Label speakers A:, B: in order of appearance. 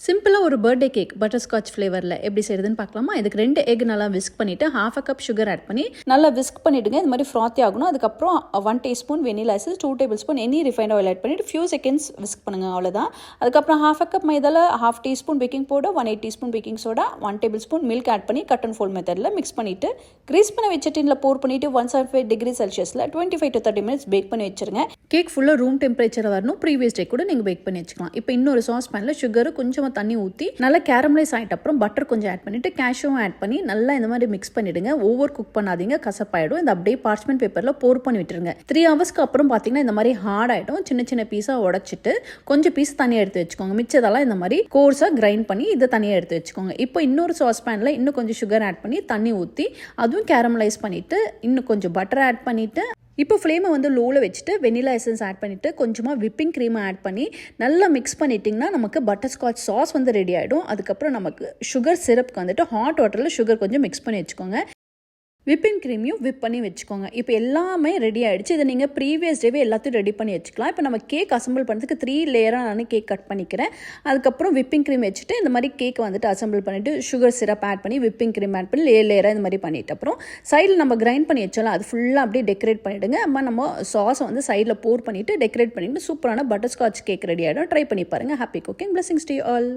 A: சிம்பிளாக ஒரு birthday cake butterscotch ஃப்ளேவரில் எப்படி செய்யுதுன்னு பார்க்கலாமா? இதுக்கு 2 எக் நல்லா விஸ்க் பண்ணிவிட்டு ½ கப் சுகர் ஆட் பண்ணி நல்லா விஸ்க் பண்ணிவிடுங்க. இது மாதிரி ஃப்ராத்தி ஆகணும். அதுக்கப்புறம் 1 teaspoon vanilla essence, 2 table spoon any refined oil add பண்ணிவிட்டு ஃபியூ செகண்ட்ஸ் விஸ்க் பண்ணுங்கள். அவ்வளோதான். அதுக்கப்புறம் ½ கப் மைதாவில் ½ teaspoon baking powder, 1/8 teaspoon baking soda, 1 table spoon milk add பண்ணி கட் அண்ட் ஃபோல்ட் மெத்தடில் மிக்ஸ் பண்ணிவிட்டு கிரீஸ் பண்ண வச்ச டின்னில் போர் பண்ணிவிட்டு 175 டிகிரி செல்சியஸில் 25 to 30 மினிட்ஸ் பேக் பண்ணி வச்சுருங்க. கேக் ஃபுல்லாக ரூம் டெம்பரேச்சர் வரணும். ப்ரீவியஸ் டே கூட நீங்கள் பேக் பண்ணி வச்சுக்கலாம். இப்போ இன்னொரு சாஸ் பேனில் சுகர் கொஞ்சமாக தண்ணி ஊற்றி நல்லா கேரமலைஸ் ஆகிட்ட அப்புறம் பட்டர் கொஞ்சம் ஆட் பண்ணிவிட்டு கேஷ்யூவும் ஆட் பண்ணி நல்லா இந்த மாதிரி மிக்ஸ் பண்ணிவிடுங்க. ஓவர் குக் பண்ணாதீங்க, கசப்பாயிடும். இந்த அப்படியே பார்ச்மெண்ட் பேப்பரில் போர் பண்ணி விட்டுருங்க. 3 ஹவர்ஸ்க்கு அப்புறம் பார்த்தீங்கன்னா இந்த மாதிரி ஹார்ட் ஆகிடும். சின்ன சின்ன பீஸாக உடச்சிட்டு கொஞ்சம் பீஸ் தனியாக எடுத்து வச்சுக்கோங்க. மிச்சதெல்லாம் இந்த மாதிரி கோர்ஸாக கிரைண்ட் பண்ணி இதை தனியாக எடுத்து வச்சுக்கோங்க. இப்போ இன்னொரு சாஸ் பேனில் இன்னும் கொஞ்சம் சுகர் ஆட் பண்ணி தண்ணி ஊற்றி அதுவும் கேரமலைஸ் பண்ணிவிட்டு இன்னும் கொஞ்சம் பட்டர் ஆட் பண்ணிவிட்டு இப்போ ஃப்ளேமை வந்து லோவில் வச்சுட்டு வெனிலா எசன்ஸ் ஆட் பண்ணிவிட்டு கொஞ்சமாக விப்பிங் க்ரீமை ஆட் பண்ணி நல்லா மிக்ஸ் பண்ணிட்டிங்கன்னா நமக்கு பட்டர்ஸ்காட்ச் சாஸ் வந்து ரெடி ஆகிடும். அதுக்கப்புறம் நமக்கு சுகர் சிரப்புக்கு வந்துட்டு ஹாட் வாட்டரில் சுகர் கொஞ்சம் மிக்ஸ் பண்ணி வச்சுக்கோங்க. விப்பிங் க்ரீமையும் விப் பண்ணி வச்சுக்கோங்க. இப்போ எல்லாமே ரெடி ஆகிடுச்சு. இதை நீங்கள் ப்ரீவியஸ் டேவே எல்லாத்தையும் ரெடி பண்ணி வச்சுக்கலாம். இப்போ நம்ம கேக் அசம்பிள் பண்ணுறதுக்கு 3 லேயராக நான் கேக் கட் பண்ணிக்கிறேன். அதுக்கப்புறம் விப்பிங் க்ரீம் வச்சுட்டு இந்த மாதிரி கேக் வந்துட்டு அசம்பிள் பண்ணிவிட்டு சுகர் சிரப் ஆட் பண்ணி விப்பிங் க்ரீம் ஆட் பண்ணி லேயராக இந்த மாதிரி பண்ணிவிட்டு அப்புறம் சைடில் நம்ம கிரைண்ட் பண்ணி வச்சாலும் அது ஃபுல்லாக அப்படியே டெக்கரேட் பண்ணிவிடுங்க. அம்மா நம்ம சாஸை வந்து சைடில் போர் பண்ணிவிட்டு டெக்கரேட் பண்ணிவிட்டு சூப்பரான பட்டர்ஸ்காட்ச் கேக் ரெடி ஆகிடும். ட்ரை பண்ணி பாருங்கள். Happy cooking. Blessings to you all.